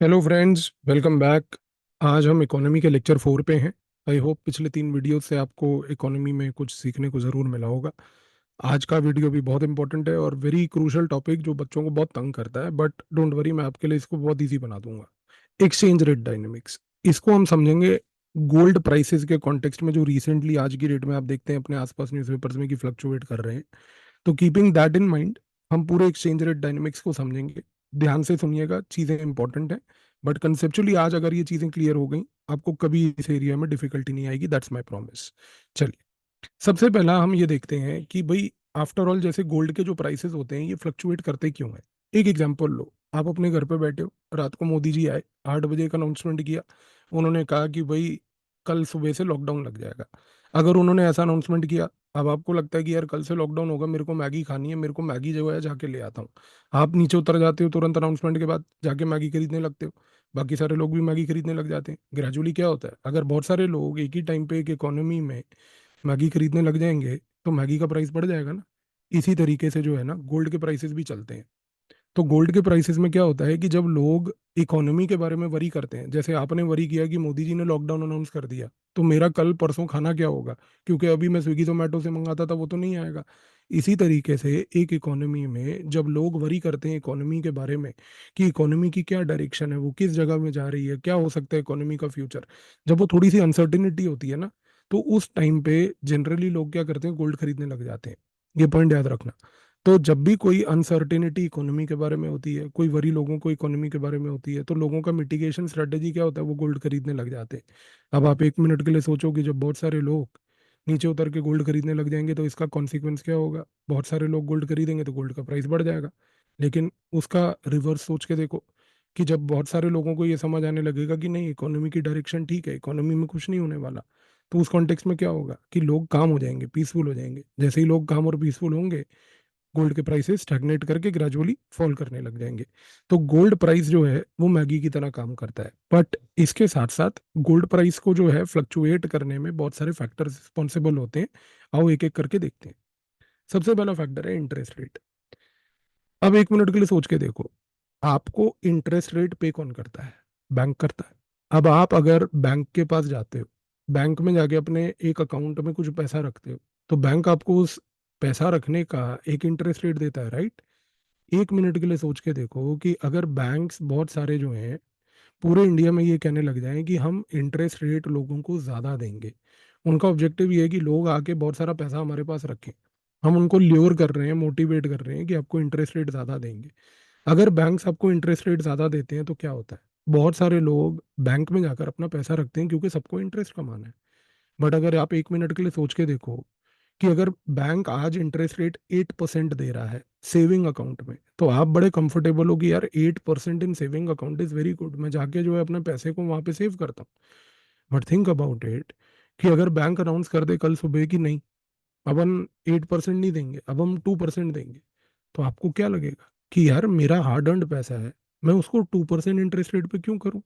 Hello friends, welcome back. आज हम economy के लेक्चर 4 पे हैं। आई होप पिछले 3 वीडियो से आपको इकोनॉमी में कुछ सीखने को ज़रूर मिला होगा। आज का वीडियो भी बहुत इंपॉर्टेंट है और वेरी क्रूशल टॉपिक जो बच्चों को बहुत तंग करता है, बट डोंट वरी, मैं आपके लिए इसको बहुत इजी बना दूंगा। एक्सचेंज रेट डायनेमिक्स, इसको हम समझेंगे गोल्ड प्राइसेस के कॉन्टेक्स्ट में, जो रिसेंटली आज की डेट में आप देखते हैं अपने आसपास न्यूज़पेपर्स में कि फ्लक्चुएट कर रहे हैं। तो कीपिंग दैट इन माइंड, हम पूरे एक्सचेंज रेट डायनेमिक्स को समझेंगे। ध्यान से सुनिएगा, चीज़ें इंपॉर्टेंट है। बट कंसेप्चुअली आज अगर ये चीज़ें क्लियर हो गई, आपको कभी इस एरिया में डिफिकल्टी नहीं आएगी, दैट्स माई प्रॉमिस। चलिए, सबसे पहला हम ये देखते हैं कि भाई, आफ्टर ऑल जैसे गोल्ड के जो प्राइसेस होते हैं ये फ्लक्चुएट करते क्यों हैं। एक एग्जांपल लो, आप अपने घर पे बैठे हो, रात को मोदी जी आए, 8 बजे एक अनाउंसमेंट किया। उन्होंने कहा कि भाई कल सुबह से लॉकडाउन लग जाएगा। अगर उन्होंने ऐसा अनाउंसमेंट किया, अब आपको लगता है कि यार कल से लॉकडाउन होगा, मेरे को मैगी खानी है, मेरे को मैगी जो है जाके ले आता हूँ। आप नीचे उतर जाते हो तुरंत अनाउंसमेंट के बाद, जाके मैगी खरीदने लगते हो। बाकी सारे लोग भी मैगी खरीदने लग जाते हैं। ग्रेजुअली क्या होता है, अगर बहुत सारे लोग एक ही टाइम पे एक इकोनॉमी में मैगी खरीदने लग जाएंगे, तो मैगी का प्राइस बढ़ जाएगा ना। इसी तरीके से जो है ना, गोल्ड के प्राइसेस भी चलते हैं। तो गोल्ड के प्राइसेस में क्या होता है कि जब लोग इकोनॉमी के बारे में वरी करते हैं, जैसे आपने वरी किया कि मोदी जी ने लॉकडाउन अनाउंस कर दिया, तो मेरा कल परसों खाना क्या होगा, क्योंकि अभी मैं स्विगी जोमेटो से मंगाता था वो तो नहीं आएगा। इसी तरीके से एक इकोनॉमी में जब लोग वरी करते हैं इकोनॉमी के बारे में कि इकोनॉमी की क्या डायरेक्शन है, वो किस जगह में जा रही है, क्या हो सकता है इकोनॉमी का फ्यूचर, जब वो थोड़ी सी अनसर्टिनिटी होती है ना, तो उस टाइम पे जनरली लोग क्या करते हैं, गोल्ड खरीदने लग जाते हैं। ये पॉइंट याद रखना। तो जब भी कोई अनसर्टेनिटी इकोनॉमी के बारे में होती है, कोई वरी लोगों को इकोनॉमी के बारे में होती है, तो लोगों का मिटिगेशन स्ट्रेटेजी क्या होता है, वो गोल्ड खरीदने लग जाते हैं। अब आप 1 मिनट के लिए सोचो कि जब बहुत सारे लोग नीचे उतर के गोल्ड खरीदने लग जाएंगे, तो इसका कॉन्सिक्वेंस क्या होगा। बहुत सारे लोग गोल्ड खरीदेंगे तो गोल्ड का प्राइस बढ़ जाएगा। लेकिन उसका रिवर्स सोच के देखो, कि जब बहुत सारे लोगों को ये समझ आने लगेगा कि नहीं, इकोनॉमी की डायरेक्शन ठीक है, इकोनॉमी में कुछ नहीं होने वाला, तो उस कॉन्टेक्स्ट में क्या होगा कि लोग काम हो जाएंगे, पीसफुल हो जाएंगे। जैसे ही लोग काम और पीसफुल होंगे, गोल्ड के प्राइसेस स्टैग्नेट करके ग्रेजुअली फॉल करने लग जाएंगे। तो गोल्ड प्राइस जो है वो मैगी की तरह काम करता है। बट इसके साथ साथ गोल्ड प्राइस को जो है फ्लक्चुएट करने में बहुत सारे फैक्टर्स रिस्पॉन्सिबल होते हैं। आओ एक एक करके देखते हैं। सबसे पहला फैक्टर है इंटरेस्ट रेट। अब 1 मिनट के लिए सोच के देखो, आपको इंटरेस्ट रेट पे कौन करता है, बैंक करता है। अब आप अगर बैंक के पास जाते हो, बैंक में जाके अपने एक अकाउंट में कुछ पैसा रखते हो, तो बैंक आपको उस पैसा रखने का एक इंटरेस्ट रेट देता है, राइट। 1 मिनट के लिए सोच के देखो कि अगर बैंक्स बहुत सारे जो हैं पूरे इंडिया में ये कहने लग जाएं कि हम इंटरेस्ट रेट लोगों को ज़्यादा देंगे, उनका ऑब्जेक्टिव ये है कि लोग आके बहुत सारा पैसा हमारे पास रखें। हम उनको ल्योर कर रहे हैं, मोटिवेट कर रहे हैं कि आपको इंटरेस्ट रेट ज़्यादा देंगे। अगर बैंक्स आपको इंटरेस्ट रेट ज़्यादा देते हैं तो क्या होता है, बहुत सारे लोग बैंक में जाकर अपना पैसा रखते हैं क्योंकि सबको इंटरेस्ट कमाना है। बट अगर आप 1 मिनट के लिए सोच के देखो कि अगर बैंक आज इंटरेस्ट रेट 8% दे रहा है सेविंग अकाउंट में, तो आप बड़े कंफर्टेबल हो कि यार 8% इन saving account is very good, मैं जाके जो है अपने पैसे को वहां पे सेव करता हूँ। बट थिंक अबाउट इट, कि अगर बैंक अनाउंस कर दे कल सुबह कि नहीं, अब हम 8% नहीं देंगे, अब हम 2% देंगे, तो आपको क्या लगेगा कि यार मेरा हार्ड अर्नड पैसा है, मैं उसको 2% इंटरेस्ट रेट पे क्यों करूं,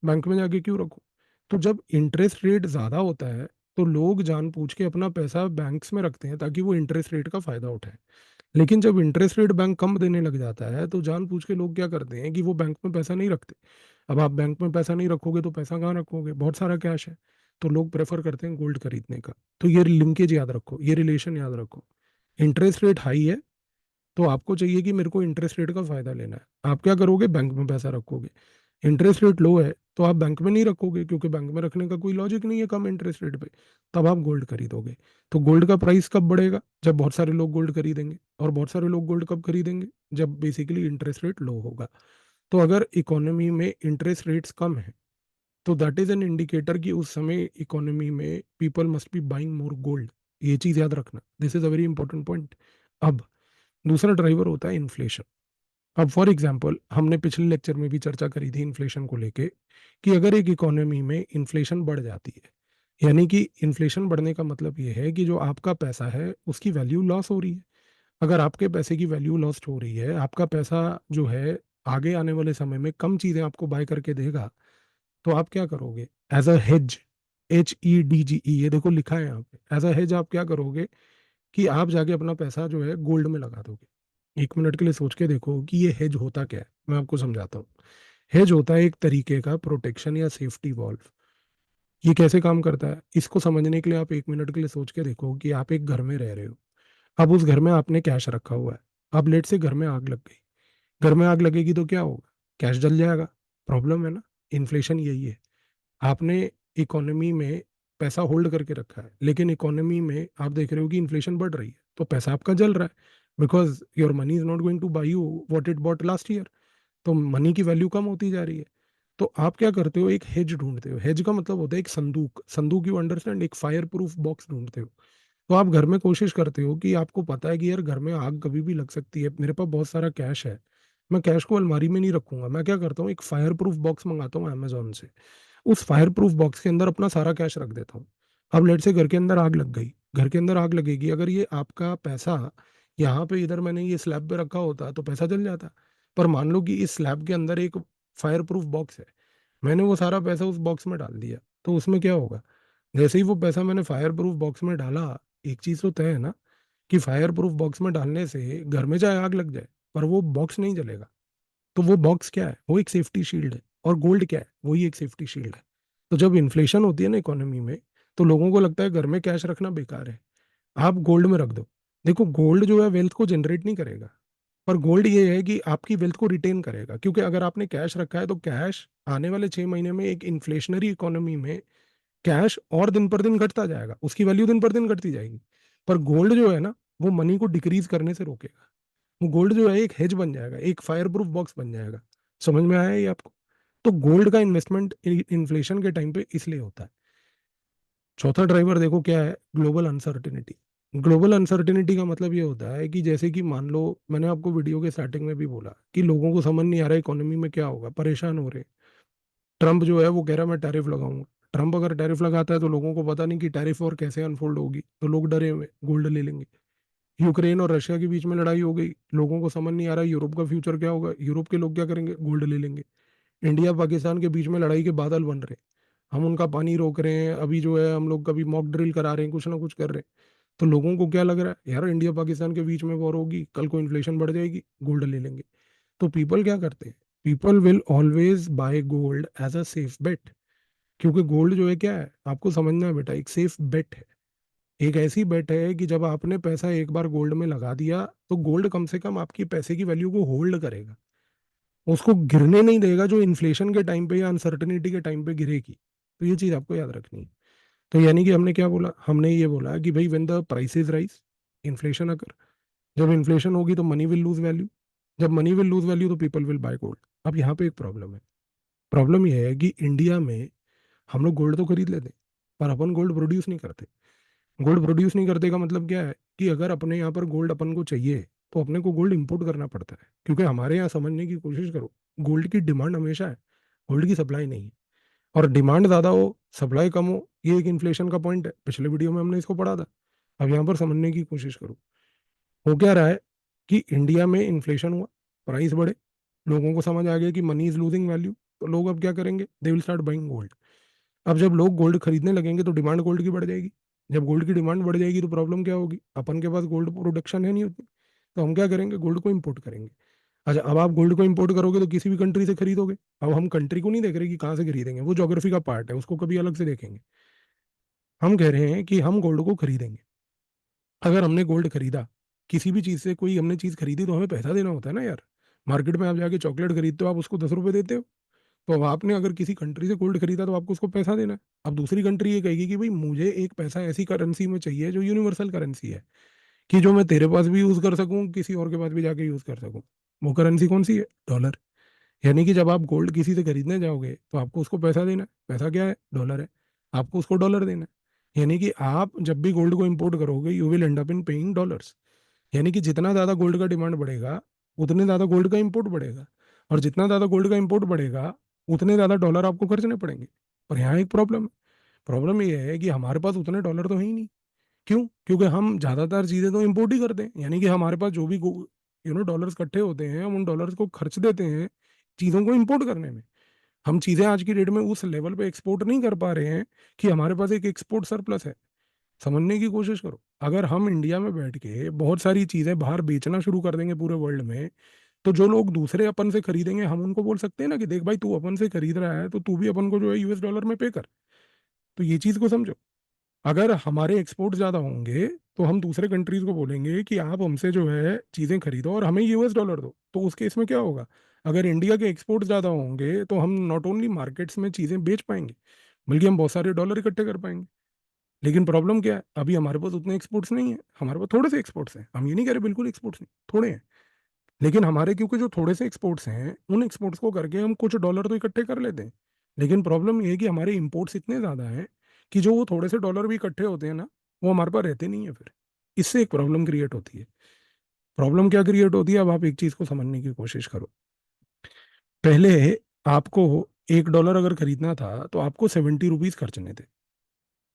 बैंक में जाके क्यों रखूं। तो जब इंटरेस्ट रेट ज़्यादा होता है, तो लोग जानबूझ के अपना पैसा बैंक्स में रखते हैं ताकि वो इंटरेस्ट रेट का फ़ायदा उठाएं। लेकिन जब इंटरेस्ट रेट बैंक कम देने लग जाता है, तो जानबूझ के लोग क्या करते हैं कि वो बैंक में पैसा नहीं रखते। अब आप बैंक में पैसा नहीं रखोगे तो पैसा कहाँ रखोगे, बहुत सारा कैश है। तो लोग प्रेफर करते हैं गोल्ड खरीदने का। तो ये लिंकेज याद रखो, ये रिलेशन याद रखो। इंटरेस्ट रेट हाई है, तो आपको चाहिए कि मेरे को इंटरेस्ट रेट का फायदा लेना है, आप क्या करोगे, बैंक में पैसा रखोगे। इंटरेस्ट रेट लो है तो आप बैंक में नहीं रखोगे, क्योंकि बैंक में रखने का कोई लॉजिक नहीं है कम इंटरेस्ट रेट पे। तब आप गोल्ड खरीदोगे। तो गोल्ड का प्राइस कब बढ़ेगा, जब बहुत सारे लोग गोल्ड खरीदेंगे। और बहुत सारे लोग गोल्ड कब खरीदेंगे, जब बेसिकली इंटरेस्ट रेट लो होगा। तो अगर इकोनॉमी में इंटरेस्ट रेट्स कम है, तो दैट इज एन इंडिकेटर कि उस समय इकोनॉमी में people must be buying more gold. ये चीज याद रखना, this is a very important point. अब दूसरा ड्राइवर होता है इन्फ्लेशन। अब फॉर एग्जांपल, हमने पिछले लेक्चर में भी चर्चा करी थी इन्फ्लेशन को लेके, कि अगर एक इकोनॉमी में इन्फ्लेशन बढ़ जाती है, यानी कि इन्फ्लेशन बढ़ने का मतलब ये है कि जो आपका पैसा है उसकी वैल्यू लॉस हो रही है। अगर आपके पैसे की वैल्यू लॉस्ट हो रही है, आपका पैसा जो है आगे आने वाले समय में कम चीजें आपको बाय करके देगा, तो आप क्या करोगे, एज अ हेज, HEDGE, ये देखो लिखा है यहाँ पे, एज अ हेज आप क्या करोगे कि आप जाके अपना पैसा जो है गोल्ड में लगा दोगे। 1 मिनट के लिए सोच के देखो कि ये हेज होता क्या है, मैं आपको समझाता हूँ। हेज होता है एक तरीके का प्रोटेक्शन या सेफ्टी वॉल्व। ये कैसे काम करता है, इसको समझने के लिए आप 1 मिनट के लिए सोच के देखो कि आप एक घर में रह रहे हो। अब उस घर में आपने कैश रखा हुआ है। अब लेट से घर में आग लग गई। घर में आग लगेगी तो क्या होगा? कैश जल जाएगा। प्रॉब्लम है ना। इन्फ्लेशन यही है। आपने इकोनॉमी में पैसा होल्ड करके रखा है, लेकिन इकोनॉमी में आप देख रहे हो कि इन्फ्लेशन बढ़ रही है, तो पैसा आपका जल रहा है। Because your money is not going to buy you what it bought last year. तो मनी की वैल्यू कम होती जा रही है। तो आप क्या करते हो, एक हेज ढूंढते हो। हेज का मतलब होता है एक संदूक। संदूक, यू अंडरस्टैंड, एक फायर प्रूफ बॉक्स ढूंढते हो। तो आप घर में कोशिश करते हो कि आपको पता है कि यार घर में आग कभी भी लग सकती है, मेरे पास बहुत सारा कैश है, मैं कैश को अलमारी में नहीं रखूंगा, मैं क्या करता हूँ एक फायर प्रूफ बॉक्स मंगाता हूँ अमेजोन से। उस फायर प्रूफ बॉक्स के अंदर अपना सारा कैश रख देता हूँ। अब लेट से घर के अंदर आग लग गई। घर के अंदर आग लगेगी, अगर ये आपका पैसा यहाँ पे इधर मैंने ये स्लैब पे रखा होता तो पैसा जल जाता। पर मान लो कि इस स्लैब के अंदर एक फायर प्रूफ बॉक्स है, मैंने वो सारा पैसा उस बॉक्स में डाल दिया, तो उसमें क्या होगा? जैसे ही वो पैसा मैंने फायर प्रूफ बॉक्स में डाला, एक चीज तो तय है ना कि फायर प्रूफ बॉक्स में डालने से घर में चाहे आग लग जाए पर वो बॉक्स नहीं जलेगा। तो वो बॉक्स क्या है? वो एक सेफ्टी शील्ड है। और गोल्ड क्या है? वही एक सेफ्टी शील्ड है। तो जब इन्फ्लेशन होती है ना इकोनॉमी में, तो लोगों को लगता है घर में कैश रखना बेकार है, आप गोल्ड में रख दो। देखो, गोल्ड जो है वेल्थ को जनरेट नहीं करेगा, पर गोल्ड ये है कि आपकी वेल्थ को रिटेन करेगा। क्योंकि अगर आपने कैश रखा है तो कैश आने वाले 6 महीने में एक इन्फ्लेशनरी इकोनॉमी में कैश और दिन पर दिन घटता जाएगा, उसकी वैल्यू दिन पर दिन घटती जाएगी। पर गोल्ड जो है ना, वो मनी को डिक्रीज करने से रोकेगा। वो गोल्ड जो है एक हेज बन जाएगा, एक फायर प्रूफ बॉक्स बन जाएगा। समझ में आया ये आपको? तो गोल्ड का इन्वेस्टमेंट इन्फ्लेशन के टाइम पे इसलिए होता है। चौथा ड्राइवर देखो क्या है, ग्लोबल अनसर्टिनिटी। ग्लोबल अनसर्टिनिटी का मतलब ये होता है कि जैसे कि मान लो, मैंने आपको वीडियो के स्टार्टिंग में भी बोला कि लोगों को समझ नहीं आ रहा इकोनॉमी में क्या होगा, परेशान हो रहे हैं। ट्रम्प जो है वो कह रहा है मैं टैरिफ लगाऊंगा। ट्रम्प अगर टैरिफ लगाता है तो लोगों को पता नहीं कि टैरिफ और कैसे अनफोल्ड होगी, तो लोग डरे हुए गोल्ड ले लेंगे। यूक्रेन और रशिया के बीच में लड़ाई हो गई, लोगों को समझ नहीं आ रहा यूरोप का फ्यूचर क्या होगा, यूरोप के लोग क्या करेंगे? गोल्ड ले लेंगे। इंडिया पाकिस्तान के बीच में लड़ाई के बादल बन रहे हैं, हम उनका पानी रोक रहे हैं, अभी जो है हम लोग कभी मॉक ड्रिल करा रहे हैं, कुछ ना कुछ कर रहे हैं। तो लोगों को क्या लग रहा है, यार इंडिया पाकिस्तान के बीच में वॉर होगी, कल को इन्फ्लेशन बढ़ जाएगी, गोल्ड ले लेंगे। तो पीपल क्या करते हैं? People will always buy gold as a safe bet. क्योंकि गोल्ड जो है क्या है, आपको समझना है बेटा, एक सेफ बेट है। एक ऐसी बेट है कि जब आपने पैसा एक बार गोल्ड में लगा दिया, तो गोल्ड कम से कम आपकी पैसे की वैल्यू को होल्ड करेगा, उसको गिरने नहीं देगा जो इन्फ्लेशन के टाइम पे या अनसर्टेनिटी के टाइम पे गिरेगी। तो ये चीज आपको याद रखनी है। तो यानी कि हमने क्या बोला? हमने ये बोला कि भाई when the prices rise, inflation अगर, जब इन्फ्लेशन होगी तो मनी विल लूज वैल्यू। जब मनी विल लूज वैल्यू तो पीपल विल बाय गोल्ड। अब यहाँ पे एक प्रॉब्लम है। प्रॉब्लम ये है कि इंडिया में हम लोग गोल्ड तो खरीद लेते हैं, पर अपन गोल्ड प्रोड्यूस नहीं करते। गोल्ड प्रोड्यूस नहीं करते का मतलब क्या है कि अगर अपने यहाँ पर गोल्ड अपन को चाहिए तो अपने को गोल्ड इंपोर्ट करना पड़ता है। क्योंकि हमारे यहाँ, समझने की कोशिश करो, गोल्ड की डिमांड हमेशा है, गोल्ड की सप्लाई नहीं है। और डिमांड ज़्यादा हो, सप्लाई कम हो, ये एक इन्फ्लेशन का पॉइंट है, पिछले वीडियो में हमने इसको पढ़ा था। अब यहाँ पर समझने की कोशिश करो, हो क्या रहा है कि इंडिया में इन्फ्लेशन हुआ, प्राइस बढ़े, लोगों को समझ आ गया कि मनी इज लूजिंग वैल्यू, तो लोग अब क्या करेंगे? They will start buying gold. अब जब लोग गोल्ड खरीदने लगेंगे तो डिमांड गोल्ड की बढ़ जाएगी। जब गोल्ड की डिमांड बढ़ जाएगी तो प्रॉब्लम क्या होगी? अपन के पास गोल्ड प्रोडक्शन है नहीं उतनी, तो हम क्या करेंगे? गोल्ड को इंपोर्ट करेंगे। अच्छा, अब आप गोल्ड को इंपोर्ट करोगे तो किसी भी कंट्री से खरीदोगे। अब हम कंट्री को नहीं देख रहे कि कहाँ से खरीदेंगे, वो ज्योग्राफी का पार्ट है, उसको कभी अलग से देखेंगे। हम कह रहे हैं कि हम गोल्ड को खरीदेंगे। अगर हमने गोल्ड खरीदा, किसी भी चीज़ से कोई हमने चीज़ खरीदी, तो हमें पैसा देना होता है ना यार। मार्केट में आप जाके चॉकलेट खरीदते हो, आप उसको 10 रुपए देते हो। तो अब आपने अगर किसी कंट्री से गोल्ड खरीदा तो आपको उसको पैसा देना है। अब दूसरी कंट्री ये कहेगी कि भाई मुझे एक पैसा ऐसी करेंसी में चाहिए जो यूनिवर्सल करेंसी है, कि जो मैं तेरे पास भी यूज कर सकूं, किसी और के पास भी जाके यूज कर सकूं। वो करेंसी कौन सी है? डॉलर। यानी कि जब आप गोल्ड किसी से खरीदने जाओगे तो आपको उसको पैसा देना है। पैसा क्या है? डॉलर है। आपको उसको डॉलर देना है। यानी कि आप जब भी गोल्ड को इंपोर्ट करोगे, you will and up in paying dollars. यानी कि जितना ज़्यादा गोल्ड का डिमांड बढ़ेगा, उतने ज़्यादा गोल्ड का इंपोर्ट बढ़ेगा। और जितना ज़्यादा गोल्ड का इंपोर्ट बढ़ेगा, उतने ज़्यादा डॉलर आपको खर्चने पड़ेंगे। पर यहाँ एक प्रॉब्लम है। प्रॉब्लम ये है कि हमारे पास उतने डॉलर तो है ही नहीं। क्यों? क्योंकि हम ज़्यादातर चीज़ें तो इंपोर्ट ही करते हैं। यानी कि हमारे पास जो भी डॉलर्स इकट्ठे होते हैं, हम उन डॉलर्स को खर्च देते हैं चीज़ों को इंपोर्ट करने में। हम चीज़ें आज की डेट में उस लेवल पे एक्सपोर्ट नहीं कर पा रहे हैं कि हमारे पास एक एक्सपोर्ट सरप्लस है। समझने की कोशिश करो, अगर हम इंडिया में बैठ के बहुत सारी चीजें बाहर बेचना शुरू कर देंगे पूरे वर्ल्ड में, तो जो लोग दूसरे अपन से खरीदेंगे, हम उनको बोल सकते हैं ना कि देख भाई, तू अपन से खरीद रहा है तो तू भी अपन को जो है यूएस डॉलर में पे कर। तो ये चीज को समझो। अगर हमारे एक्सपोर्ट ज्यादा होंगे तो हम दूसरे कंट्रीज को बोलेंगे कि आप हमसे जो है चीजें खरीदो और हमें यूएस डॉलर दो। तो उस केस में क्या होगा? अगर इंडिया के एक्सपोर्ट ज्यादा होंगे तो हम नॉट ओनली मार्केट्स में चीजें बेच पाएंगे, बल्कि हम बहुत सारे डॉलर इकट्ठे कर पाएंगे। लेकिन प्रॉब्लम क्या है, अभी हमारे पास उतने एक्सपोर्ट्स नहीं है, हमारे पास थोड़े से एक्सपोर्ट्स हैं। हम ये नहीं कह रहे बिल्कुल एक्सपोर्ट्स नहीं, थोड़े हैं। लेकिन हमारे क्योंकि जो थोड़े से एक्सपोर्ट्स हैं, उन एक्सपोर्ट्स को करके हम कुछ डॉलर तो इकट्ठे कर लेते हैं। लेकिन प्रॉब्लम ये है कि हमारे इंपोर्ट्स इतने ज़्यादा हैं कि जो वो थोड़े से डॉलर भी इकट्ठे होते हैं ना, वो हमारे पास रहते नहीं है फिर। इससे एक प्रॉब्लम क्रिएट होती है। प्रॉब्लम क्या क्रिएट होती है? अब आप एक चीज़ को समझने की कोशिश करो। पहले आपको $1 अगर खरीदना था तो आपको 70 रुपीज़ खर्चने थे।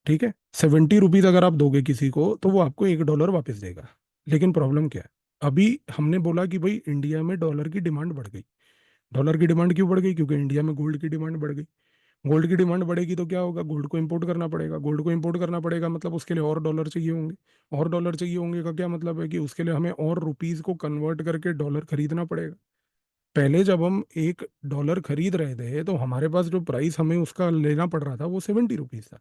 ठीक है, 70 रुपीज़ अगर आप दोगे किसी को तो वो आपको $1 वापस देगा। लेकिन प्रॉब्लम क्या है? अभी हमने बोला कि भाई इंडिया में डॉलर की डिमांड बढ़ गई। डॉलर की डिमांड क्यों बढ़ गई? क्योंकि इंडिया में गोल्ड की डिमांड बढ़ गई। गोल्ड की डिमांड बढ़ेगी तो क्या होगा? गोल्ड को इंपोर्ट करना पड़ेगा। गोल्ड को इंपोर्ट करना पड़ेगा मतलब उसके लिए और डॉलर चाहिए होंगे। और डॉलर चाहिए होंगे का क्या मतलब है? कि उसके लिए हमें और रुपीस को कन्वर्ट करके डॉलर खरीदना पड़ेगा। पहले जब हम $1 खरीद रहे थे तो हमारे पास जो प्राइस हमें उसका लेना पड़ रहा था वो 70 रुपीज था।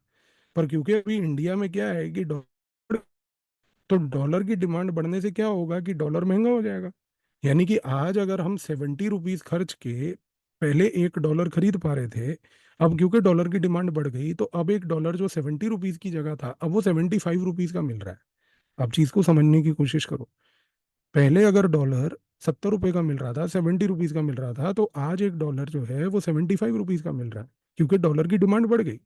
पर क्योंकि अभी इंडिया में क्या है कि डॉलर, तो डॉलर की डिमांड बढ़ने से क्या होगा कि डॉलर महंगा हो जाएगा। यानी कि आज अगर हम 70 रुपीज खर्च के पहले $1 खरीद पा रहे थे, अब क्योंकि डॉलर की डिमांड बढ़ गई तो अब $1 जो 70 रुपीज की जगह था, अब वो 75 रुपीज का मिल रहा है। अब चीज को समझने की कोशिश करो। पहले अगर डॉलर 70 रुपए का मिल रहा था, 70 रुपीज का मिल रहा था, तो आज $1 जो है वो 75 रुपीज का मिल रहा है, क्योंकि डॉलर की डिमांड बढ़ गई।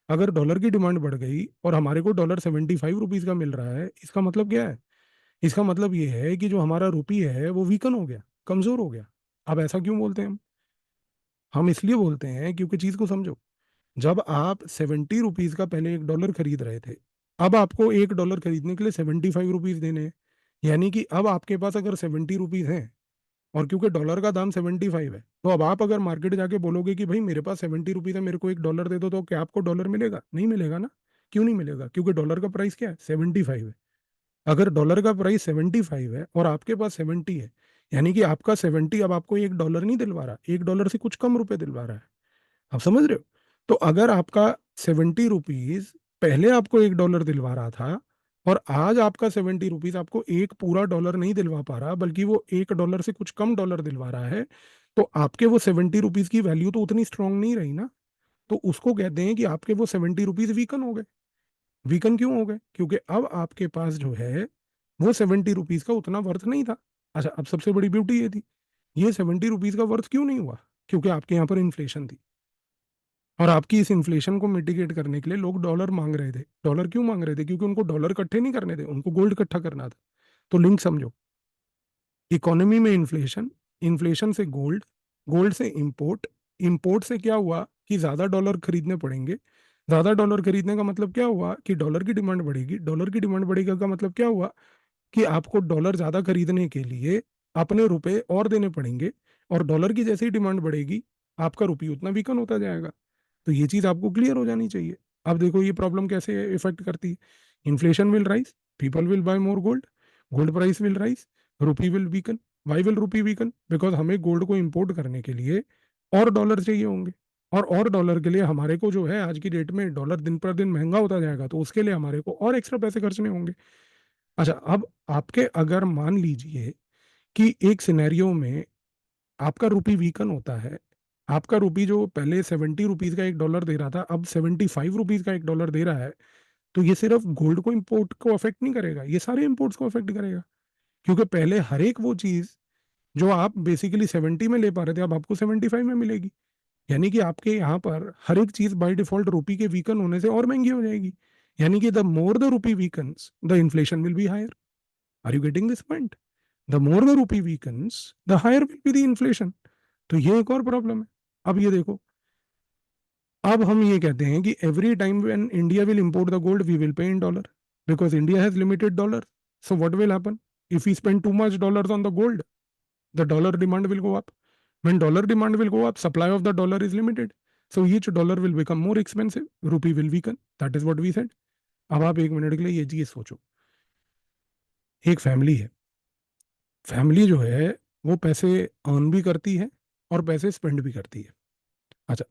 अगर डॉलर की डिमांड बढ़ गई और हमारे को डॉलर 75 रुपीज का मिल रहा है, इसका मतलब क्या है? इसका मतलब ये है कि जो हमारा रुपी है वो वीकन हो गया, कमजोर हो गया। अब ऐसा क्यों बोलते हैं हम इसलिए बोलते हैं क्योंकि चीज को समझो। जब आप 70 रुपीज का पहले $1 खरीद रहे थे, अब आपको $1 खरीदने के लिए 75 रुपीज देने हैं। यानी कि अब आपके पास अगर 70 रुपीज हैं, और क्योंकि डॉलर का दाम 75 है, तो अब आप अगर मार्केट जाके बोलोगे कि भाई मेरे पास 70 रुपीज है, मेरे को $1 दे दो, तो क्या आपको डॉलर मिलेगा? नहीं मिलेगा ना। क्यों नहीं मिलेगा? क्योंकि डॉलर का प्राइस क्या है? 75 है। अगर डॉलर का प्राइस 75 है और आपके पास 70 है, यानी कि आपका 70 अब आपको $1 नहीं दिलवा रहा, $1 से कुछ कम रुपए दिलवा रहा है। आप समझ रहे हो? तो अगर आपका 70 रुपीज पहले आपको $1 दिलवा रहा था, और आज आपका 70 रुपीज आपको एक पूरा डॉलर नहीं दिलवा पा रहा, बल्कि वो $1 से कुछ कम डॉलर दिलवा रहा है, तो आपके वो 70 रुपीज की वैल्यू तो उतनी स्ट्रांग नहीं रही ना। तो उसको कहते हैं कि आपके वो 70 रुपीज वीकन हो गए। वीकन क्यों हो गए? क्योंकि अब आपके पास जो है वो 70 रुपीज का उतना वर्थ नहीं था। अच्छा, अब सबसे बड़ी ब्यूटी ये थी, ये 70 रुपीज का वर्थ क्यों नहीं हुआ? क्योंकि आपके यहाँ पर इन्फ्लेशन थी, और आपकी इस इन्फ्लेशन को मिटिगेट करने के लिए लोग डॉलर मांग रहे थे। डॉलर क्यों मांग रहे थे? क्योंकि उनको डॉलर इकट्ठे नहीं करने थे, उनको गोल्ड इकट्ठा करना था। तो लिंक समझो। इकोनॉमी में इन्फ्लेशन, इन्फ्लेशन से गोल्ड, गोल्ड से इंपोर्ट, इंपोर्ट से क्या हुआ कि ज्यादा डॉलर खरीदने पड़ेंगे। ज्यादा डॉलर खरीदने का मतलब क्या हुआ कि डॉलर की डिमांड बढ़ेगी। डॉलर की डिमांड बढ़ेगा का मतलब क्या हुआ कि आपको डॉलर ज्यादा खरीदने के लिए अपने रुपए और देने पड़ेंगे। और डॉलर की जैसे ही डिमांड बढ़ेगी, आपका रुपये उतना वीकन होता जाएगा। तो ये चीज आपको क्लियर हो जानी चाहिए। अब देखो ये प्रॉब्लम कैसे इफेक्ट करती है। Inflation will rise, people will buy more gold, gold price will rise, rupee will weaken. Why will rupee weaken? Because हमें गोल्ड को इंपोर्ट करने के लिए और डॉलर चाहिए होंगे, और डॉलर के लिए हमारे को जो है आज की डेट में डॉलर दिन पर दिन महंगा होता जाएगा, तो उसके लिए हमारे को और एक्स्ट्रा पैसे खर्चने होंगे। अच्छा, अब आपके अगर मान लीजिए कि एक सिनेरियो में आपका रुपी वीकन होता है, आपका रुपी जो पहले 70 रुपीज का $1 दे रहा था, अब 75 रुपीज का $1 दे रहा है, तो ये सिर्फ गोल्ड को इंपोर्ट को अफेक्ट नहीं करेगा, ये सारे इंपोर्ट्स को अफेक्ट करेगा। क्योंकि पहले हर एक वो चीज जो आप बेसिकली 70 में ले पा रहे थे, अब आपको 75 में मिलेगी। यानी कि आपके यहाँ पर हर एक चीज बाय डिफॉल्ट रुपी के वीकन होने से और महंगी हो जाएगी। यानी कि the more the rupee weakens the inflation will be higher. Are you getting this point? The more the rupee weakens the higher will be the inflation. तो ये एक और प्रॉब्लम है। अब ये देखो, अब हम ये कहते हैं कि every time when India will import the gold we will pay in dollar, because India has limited dollar. So what will happen? If we spend too much dollars on the gold, the dollar demand will go up. When dollar demand will go up, supply of the dollar is limited. So each dollar will become more expensive. Rupee will weaken. That is what we said. अब आप एक minute के लिए ये चीज सोचो। एक family है, फैमिली जो है वो पैसे अर्न भी करती है और पैसे स्पेंड भी करती है। अच्छा,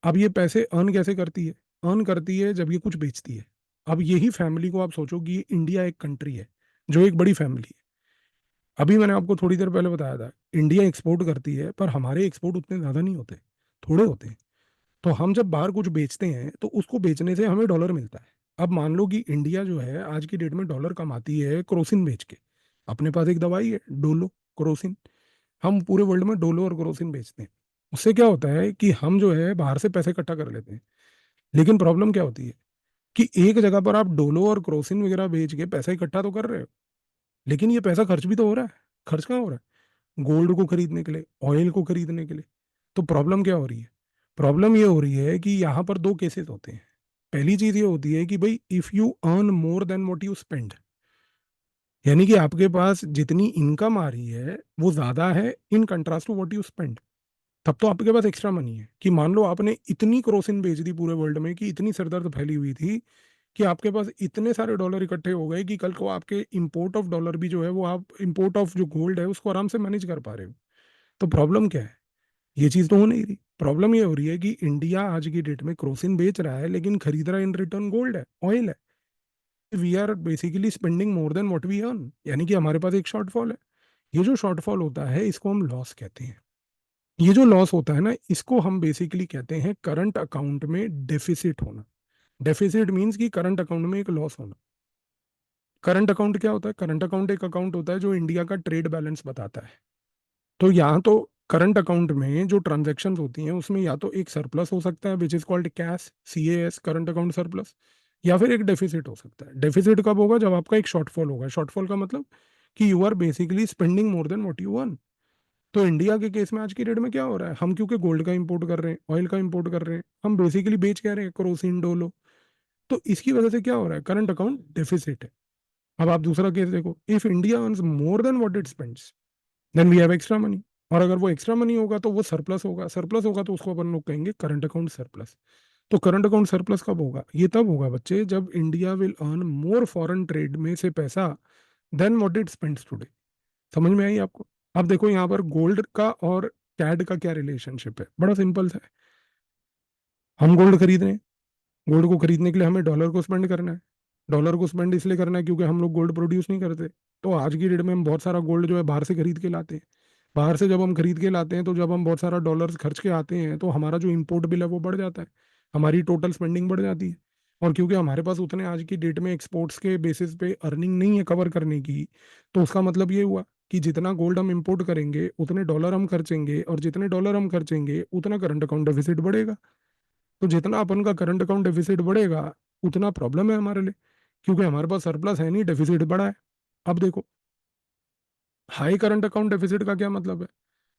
अब ये पैसे अर्न कैसे करती है? अर्न करती है जब ये कुछ बेचती है। अब यही फैमिली को आप सोचो कि इंडिया एक कंट्री है जो एक बड़ी फैमिली है। अभी मैंने आपको थोड़ी देर पहले बताया था, इंडिया एक्सपोर्ट करती है पर हमारे एक्सपोर्ट उतने ज़्यादा नहीं होते, थोड़े होते हैं। तो हम जब बाहर कुछ बेचते हैं तो उसको बेचने से हमें डॉलर मिलता है। अब मान लो कि इंडिया जो है आज की डेट में डॉलर कमाती है क्रोसिन बेच के। अपने पास एक दवाई है डोलो, क्रोसिन। हम पूरे वर्ल्ड में डोलो और क्रोसिन बेचते हैं। उससे क्या होता है कि हम जो है बाहर से पैसे इकट्ठा कर लेते हैं। लेकिन प्रॉब्लम क्या होती है कि एक जगह पर आप डोलो और क्रोसिन वगैरह बेच के पैसा इकट्ठा तो कर रहे हो, लेकिन ये पैसा खर्च भी तो हो रहा है। खर्च कहाँ हो रहा है? गोल्ड को खरीदने के लिए, ऑयल को खरीदने के लिए। तो प्रॉब्लम क्या हो रही है? प्रॉब्लम ये हो रही है कि यहाँ पर दो केसेस होते हैं। पहली चीज ये होती है कि भाई if you earn more than what you spend, यानी कि आपके पास जितनी इनकम आ रही है वो ज्यादा है in contrast to what you spend, तब तो आपके पास एक्स्ट्रा मनी है। कि मान लो आपने इतनी क्रोसिन बेच दी पूरे वर्ल्ड में कि इतनी सरदर्द फैली हुई थी कि आपके पास इतने सारे डॉलर इकट्ठे हो गए कि कल को आपके इंपोर्ट ऑफ डॉलर भी जो है वो आप इंपोर्ट ऑफ जो गोल्ड है उसको आराम से मैनेज कर पा रहे हो। तो प्रॉब्लम क्या है? ये चीज तो हो नहीं रही। प्रॉब्लम ये हो रही है कि इंडिया आज की डेट में क्रोसिन बेच रहा है लेकिन खरीद रहा है इन रिटर्न गोल्ड है, ऑयल है। We are basically spending more than what we earn, यानी कि हमारे पास एक शॉर्टफॉल है। ये जो शॉर्टफॉल होता है इसको हम लॉस कहते हैं। ये जो लॉस होता है ना, इसको हम बेसिकली कहते हैं करंट अकाउंट में डेफिसिट होना। डेफिसिट मीन्स कि करंट अकाउंट में एक लॉस होना। करंट अकाउंट क्या होता है? करंट अकाउंट एक अकाउंट होता है जो इंडिया का ट्रेड बैलेंस बताता है। तो यहाँ तो करंट अकाउंट में जो ट्रांजैक्शंस होती हैं उसमें या तो एक सरप्लस हो सकता है which is called cash, CAS, current account surplus. या फिर एक डेफिसिट हो सकता है। डेफिसिट कब होगा? जब आपका एक शॉर्टफॉल होगा। शॉर्टफॉल का मतलब कि you are basically spending more than what you earn. तो इंडिया के केस में आज की डेट में क्या हो रहा है? हम क्योंकि गोल्ड का इंपोर्ट कर रहे हैं, ऑयल का इंपोर्ट कर रहे हैं, हम बेसिकली बेच कह रहे हैं क्रोसिन डोलो। तो इसकी वजह से क्या हो रहा है? करंट अकाउंट डेफिसिट है। अब आप दूसरा केस देखो, if India earns more than what it spends then we have extra money. और अगर वो एक्स्ट्रा मनी होगा तो वो सरप्लस होगा। सरप्लस होगा तो उसको अपन लोग कहेंगे करंट अकाउंट सरप्लस। तो करंट अकाउंट सरप्लस कब होगा? ये तब होगा बच्चे जब India will earn more foreign trade में से पैसा than what it spends today. समझ में आई आपको? अब देखो यहाँ पर गोल्ड का और कैड का क्या रिलेशनशिप है, बड़ा सिंपल सा है। हम गोल्ड खरीद रहे हैं, गोल्ड को खरीदने के लिए हमें डॉलर को स्पेंड करना है। डॉलर को स्पेंड इसलिए करना है क्योंकि हम लोग गोल्ड प्रोड्यूस नहीं करते। तो आज की डेट में हम बहुत सारा गोल्ड जो है बाहर से खरीद के लाते हैं। बाहर से जब हम खरीद के लाते हैं तो जब हम बहुत सारा डॉलर्स खर्च के आते हैं तो हमारा जो इंपोर्ट बिल है वो बढ़ जाता है। हमारी टोटल स्पेंडिंग बढ़ जाती है। और क्योंकि हमारे पास उतने आज की डेट में एक्सपोर्ट्स के बेसिस पे अर्निंग नहीं है कवर करने की, तो उसका मतलब ये हुआ कि जितना गोल्ड हम इंपोर्ट करेंगे उतने डॉलर हम खर्चेंगे, और जितने डॉलर हम खर्चेंगे उतना करंट अकाउंट डेफिसिट बढ़ेगा। तो जितना अपन का करंट अकाउंट डेफिसिट बढ़ेगा उतना प्रॉब्लम है हमारे लिए, क्योंकि हमारे पास सरप्लस है नहीं, डेफिसिट बढ़ा है। अब देखो, हाई करंट अकाउंट डेफिसिट का क्या मतलब है?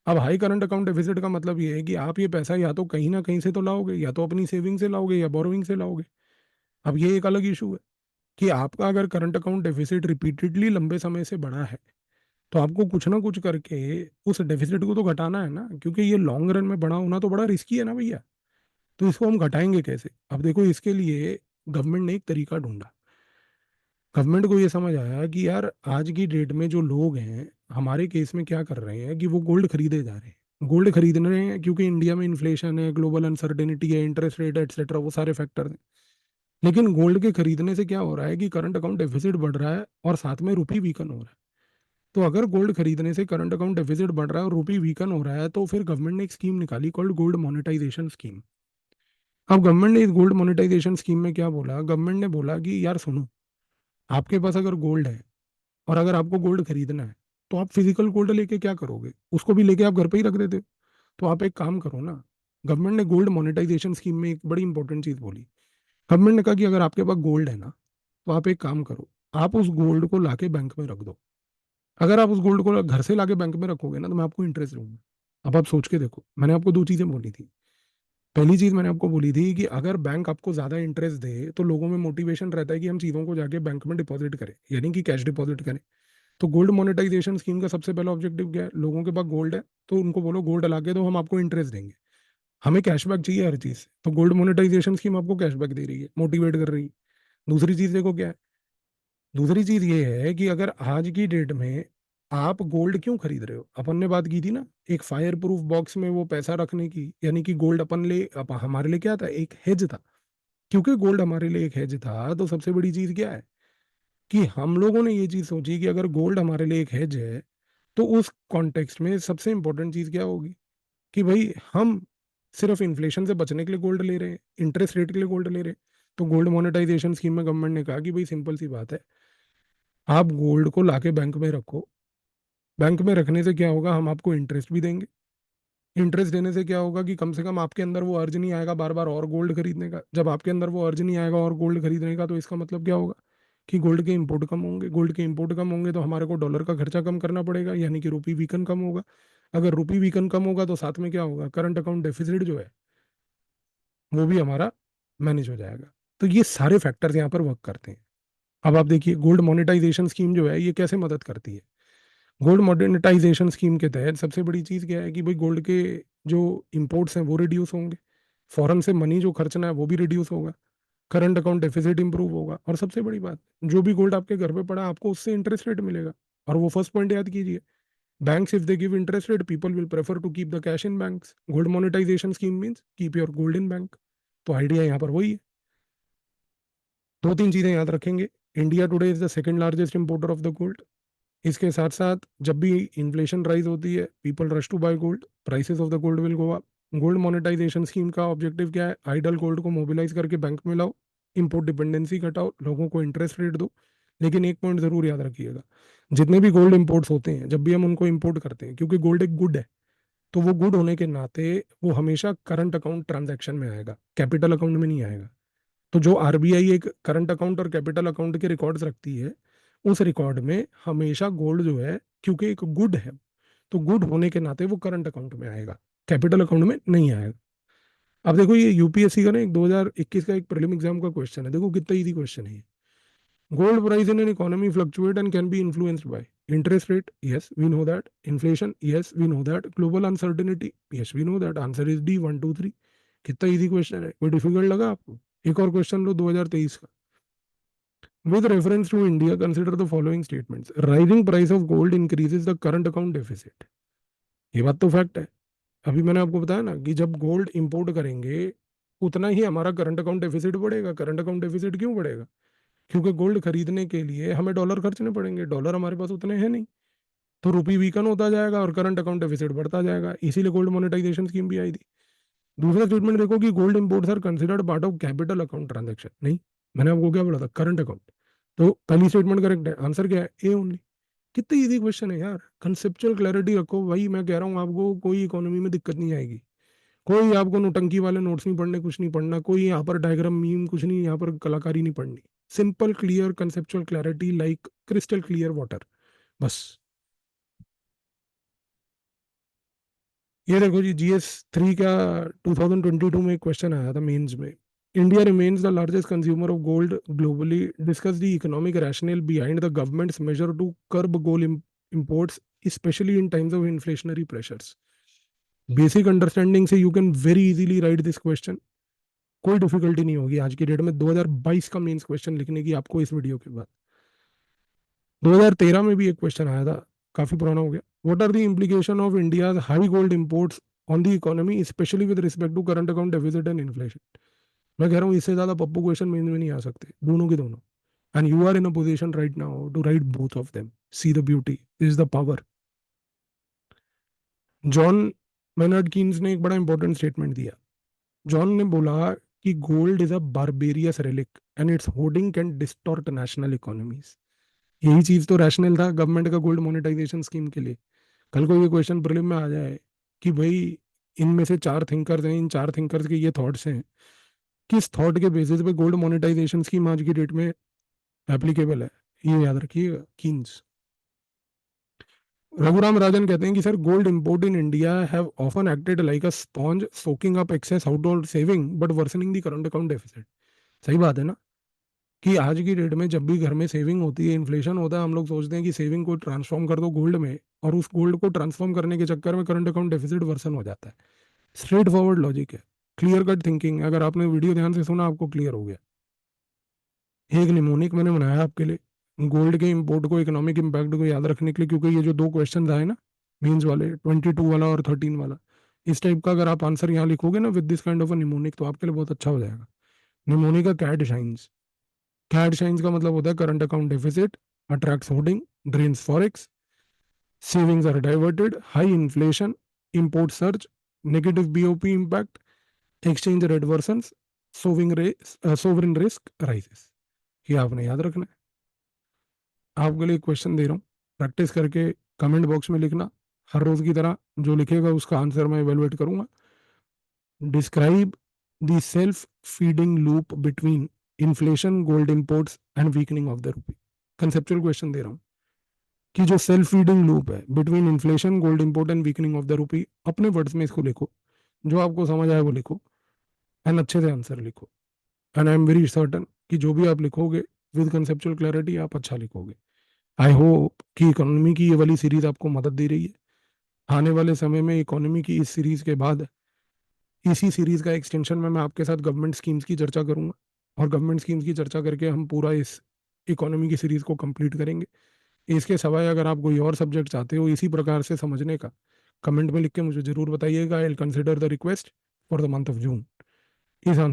अब हाई करंट अकाउंट डेफिसिट का मतलब ये है कि आप ये पैसा या तो कहीं ना कहीं से तो लाओगे, या तो अपनी सेविंग से लाओगे या बोरोइंग से लाओगे। अब ये एक अलग इशू है कि आपका अगर करंट अकाउंट डेफिसिट रिपीटेडली लंबे समय से बढ़ा है तो आपको कुछ ना कुछ करके उस डेफिसिट को तो घटाना है ना, क्योंकि ये लॉन्ग रन में बड़ा होना तो बड़ा रिस्की है ना भैया। तो इसको हम घटाएंगे कैसे? अब देखो, इसके लिए गवर्नमेंट ने एक तरीका ढूंढा। गवर्नमेंट को ये समझ आया कि यार आज की डेट में जो लोग हैं हमारे केस में क्या कर रहे हैं कि वो गोल्ड खरीदे जा रहे हैं। गोल्ड खरीद रहे हैं क्योंकि इंडिया में इन्फ्लेशन है, ग्लोबल अनसर्टेनिटी है, इंटरेस्ट रेट एटसेट्रा, वो सारे फैक्टर हैं। लेकिन गोल्ड के खरीदने से क्या हो रहा है कि करंट अकाउंट डेफिसिट बढ़ रहा है और साथ में रुपी वीकन हो रहा है। तो अगर गोल्ड खरीदने से करंट अकाउंट डेफिसिट बढ़ रहा है और रुपी वीकन हो रहा है तो फिर गवर्नमेंट ने एक स्कीम निकाली कॉल्ड गोल्ड मोनेटाइजेशन स्कीम। अब गवर्नमेंट ने इस गोल्ड मोनेटाइजेशन स्कीम में क्या बोला? गवर्नमेंट ने बोला कि यार सुनो, आपके पास अगर गोल्ड है और अगर आपको गोल्ड खरीदना है तो आप फिजिकल गोल्ड लेके क्या करोगे? उसको भी लेके आप घर पे ही रख देते हो। तो आप एक काम करो ना, गवर्नमेंट ने गोल्ड मोनेटाइजेशन स्कीम में एक बड़ी इंपॉर्टेंट चीज बोली। गवर्नमेंट ने कहा कि अगर आपके पास गोल्ड है ना, तो आप एक काम करो, आप उस गोल्ड को लाके बैंक में रख दो। अगर आप उस गोल्ड को घर से लाके बैंक में रखोगे ना तो मैं आपको इंटरेस्ट दूंगा। अब आप सोच के देखो, मैंने आपको दो चीजें बोली थी। पहली चीज मैंने आपको बोली थी कि अगर बैंक आपको ज्यादा इंटरेस्ट दे तो लोगों में मोटिवेशन रहता है कि हम चीजों को जाके बैंक में डिपॉजिट करें, यानी कि कैश डिपॉजिट करें। तो गोल्ड मोनेटाइजेशन स्कीम का सबसे पहला ऑब्जेक्टिव क्या है? लोगों के पास गोल्ड है तो उनको बोलो गोल्ड ला के दो, हम आपको इंटरेस्ट देंगे। हमें कैशबैक चाहिए हर चीज से, तो गोल्ड मोनेटाइजेशन स्कीम आपको कैशबैक दे रही है, मोटिवेट कर रही है। दूसरी चीज देखो क्या है? दूसरी चीज ये है कि अगर आज की डेट में आप गोल्ड क्यों खरीद रहे हो? अपन ने बात की थी ना, एक फायर प्रूफ बॉक्स में वो पैसा रखने की, यानी कि गोल्ड हमारे लिए क्या था, एक हेज था। क्योंकि गोल्ड हमारे लिए एक हेज था, तो सबसे बड़ी चीज क्या है कि हम लोगों ने ये चीज सोची कि अगर गोल्ड हमारे लिए एक हेज है, तो उस कॉन्टेक्स्ट में सबसे इंपॉर्टेंट चीज क्या होगी कि भाई हम सिर्फ इन्फ्लेशन से बचने के लिए गोल्ड ले रहे हैं, इंटरेस्ट रेट के लिए गोल्ड ले रहे हैं। तो गोल्ड मोनेटाइजेशन स्कीम में गवर्नमेंट ने कहा कि भाई सिंपल सी बात है, आप गोल्ड को लाके बैंक में रखो। बैंक में रखने से क्या होगा, हम आपको इंटरेस्ट भी देंगे। इंटरेस्ट देने से क्या होगा कि कम से कम आपके अंदर वो अर्ज नहीं आएगा बार बार और गोल्ड खरीदने का। जब आपके अंदर वो अर्ज नहीं आएगा और गोल्ड खरीदने का, तो इसका मतलब क्या होगा कि गोल्ड के इंपोर्ट कम होंगे। गोल्ड के इंपोर्ट कम होंगे तो हमारे को डॉलर का खर्चा कम करना पड़ेगा, यानी कि रुपी वीकन कम होगा। अगर रुपी वीकन कम होगा तो साथ में क्या होगा, करंट अकाउंट डेफिसिट जो है वो भी हमारा मैनेज हो जाएगा। तो ये सारे फैक्टर्स यहाँ पर वर्क करते हैं। अब आप देखिए गोल्ड मोनेटाइजेशन स्कीम जो है ये कैसे मदद करती है। गोल्ड मोनेटाइजेशन स्कीम के तहत सबसे बड़ी चीज़ क्या है कि भाई गोल्ड के जो इंपोर्ट्स हैं वो रिड्यूस होंगे, फॉरेन से मनी जो खर्चना है वो भी रिड्यूस होगा, करंट अकाउंट डेफिसिट इंप्रूव होगा, और सबसे बड़ी बात, जो भी गोल्ड आपके घर पे पड़ा है, आपको उससे इंटरेस्ट रेट मिलेगा। और वो फर्स्ट पॉइंट याद कीजिए, banks if they give interest rate, people will prefer to keep the cash in banks. Gold monetisation scheme means keep your gold in bank. तो आइडिया यहाँ पर वही है। दो तीन चीजें याद रखेंगे, India today is the second largest importer of the gold. इसके साथ साथ जब भी इन्फ्लेशन राइज होती है, people rush to buy gold, prices of the gold will go up. Gold monetisation scheme का ऑब्जेक्टिव क्या है, आइडल गोल्ड को मोबिलाइज करके बैंक में लाओ, इंपोर्ट डिपेंडेंसी घटाओ, लोगों को इंटरेस्ट रेट दो। लेकिन एक पॉइंट जरूर याद रखिएगा, जितने भी गोल्ड इंपोर्ट्स होते हैं, जब भी हम उनको इंपोर्ट करते हैं, क्योंकि गोल्ड एक गुड है, तो वो गुड होने के नाते वो हमेशा करंट अकाउंट ट्रांजैक्शन में आएगा, कैपिटल अकाउंट में नहीं आएगा। तो जो आरबीआई एक करंट अकाउंट और कैपिटल अकाउंट के रिकॉर्ड्स रखती है, उस रिकॉर्ड में हमेशा गोल्ड जो है, क्योंकि एक गुड है, तो गुड होने के नाते वो करंट अकाउंट में आएगा, कैपिटल अकाउंट में नहीं आएगा। अब देखो ये यूपीएससी का ना एक 2021 का एक प्रीलिम एग्जाम का क्वेश्चन है, देखो कितना इजी क्वेश्चन है ये। Gold price in an economy fluctuate and can be influenced by interest rate, yes we know that, inflation, yes we know that, global uncertainty, yes we know that, answer is D 1 2 3। कितना easy question है, कोई difficult लगा आपको? एक और question लो 2023 का। With reference to India, consider the following statements. Rising price of gold increases the current account deficit. ये बात तो फैक्ट है। अभी मैंने आपको बताया ना कि जब गोल्ड इंपोर्ट करेंगे, उतना ही हमारा करंट अकाउंट डेफिसिट बढ़ेगा। करंट अकाउंट डेफिसिट क्यों बढ़ेगा? क्योंकि गोल्ड खरीदने के लिए हमें डॉलर खर्चने पड़ेंगे, डॉलर हमारे पास उतने हैं नहीं। तो रुपी वीकन होता जाएगा और करंट अकाउंट डेफिसिट बढ़ता जाएगा, इसीलिए गोल्ड मोनेटाइजेशन स्कीम भी आई थी। दूसरा स्टेटमेंट देखो कि gold imports are considered part of capital account transaction, नहीं, मैंने आपको क्या बोला था, करंट अकाउंट। तो पहली स्टेटमेंट करेक्ट है, आंसर क्या है, ए ओनली। कितनी इजी क्वेश्चन है यार, कंसेप्चुअल क्लैरिटी रखो भाई, मैं कह रहा हूँ आपको कोई इकोनॉमी में दिक्कत नहीं आएगी। कोई आपको नोटंकी वाले नोट्स नहीं पढ़ने, कुछ नहीं पढ़ना, कोई यहाँ पर डायग्राम मीम कुछ नहीं, यहाँ पर कलाकारी नहीं पढ़नी। Simple clear conceptual clarity like crystal clear water, बस। ये देखो जी, GS 3 का 2022 में एक क्वेश्चन आया था मेंस में। India remains the largest consumer of gold globally, discuss the economic rational behind the government's measure to curb gold imports specially in times of inflationary pressures. Basic understanding से you can very easily write this question. कोई difficulty नहीं होगी आज की date में 2022 का mains question लिखने की आपको इस वीडियो के बाद। 2013 में भी एक क्वेश्चन आया था, काफी पुराना हो गया। What are the implication of India high gold imports on the economy specially with respect to current account deficit and inflation. मैं कह रहा हूँ इससे ज्यादा पप्पू क्वेश्चन मेन में नहीं आ सकते, दोनों के दोनों। And you are in a position right now to write both of them. See the beauty is the power. John Maynard Keynes ने एक बड़ा इंपॉर्टेंट स्टेटमेंट दिया। जॉन ने बोला कि gold is a barbarous relic and its hoarding can distort national economies. यही चीज तो रैशनल था गवर्नमेंट का गोल्ड मोनेटाइजेशन स्कीम के लिए। कल को ये क्वेश्चन प्रीलिम में आ जाए कि भाई इनमें से चार थिंकर्स हैं, इन चार थिंकर्स के ये थॉट्स हैं, किस थॉट के बेसिस पे गोल्ड मोनेटाइजेशन स्कीम आज की डेट में एप्लीकेबल है, ये याद रखिएगा कीन्स। रघुराम राजन कहते हैं कि sir gold import in India have often acted like a sponge soaking up excess outward saving but worsening the current account deficit. सही बात है ना, कि आज की डेट में जब भी घर में सेविंग होती है, इन्फ्लेशन होता है, हम लोग सोचते हैं कि सेविंग को ट्रांसफॉर्म कर दो गोल्ड में, और उस गोल्ड को ट्रांसफॉर्म करने के चक्कर में करंट अकाउंट डेफिसिट वर्सन हो जाता है। स्ट्रेट फॉरवर्ड लॉजिक है, क्लियर कट थिंकिंग। अगर आपने वीडियो ध्यान से सुना आपको क्लियर हो गया। एक निमोनिक मैंने बनाया आपके लिए, गोल्ड के इंपोर्ट को, इकोनॉमिक इम्पैक्ट को याद रखने के लिए, क्योंकि ये जो दो क्वेश्चन आए ना, मेंस वाले 22 वाला और 13 वाला, इस टाइप का अगर आप आंसर यहाँ लिखोगे ना with this kind of a mnemonic, तो आपके लिए बहुत अच्छा हो जाएगा। निमोनिक का कैट शाइन्स, कैट शाइन्स का मतलब होता है current account deficit, attracts hoarding, drains forex, savings are diverted, high inflation, import surge, negative BOP impact, exchange rate worsens, sovereign risk rises। ये आपने याद रखना है। आपके लिए क्वेश्चन दे रहा हूँ, प्रैक्टिस करके कमेंट बॉक्स में लिखना। हर रोज की तरह जो लिखेगा उसका आंसर मैं इवेलुएट करूंगा। Describe the self feeding loop between inflation, gold imports and weakening of the rupee. Conceptual question दे रहा हूँ कि जो सेल्फ फीडिंग लूप है between inflation, gold import and weakening of the rupee, अपने वर्ड्स में इसको लिखो, जो आपको समझ आए वो लिखो, एंड अच्छे से आंसर लिखो। And I am very certain कि जो भी आप लिखोगे विद कंसेप्चुअल क्लैरिटी आप अच्छा लिखोगे। आई होप कि इकोनॉमी की ये वाली सीरीज आपको मदद दे रही है। आने वाले समय में इकोनॉमी की इस सीरीज के बाद इसी सीरीज का एक्सटेंशन में मैं आपके साथ गवर्नमेंट स्कीम्स की चर्चा करूंगा, और गवर्नमेंट स्कीम्स की चर्चा करके हम पूरा इस इकोनॉमी की सीरीज को कंप्लीट करेंगे। इसके सिवाय अगर आप कोई और सब्जेक्ट चाहते हो इसी प्रकार से समझने का, कमेंट में लिख के मुझे जरूर बताइएगा। I will consider the request for the month of June. इस आंसर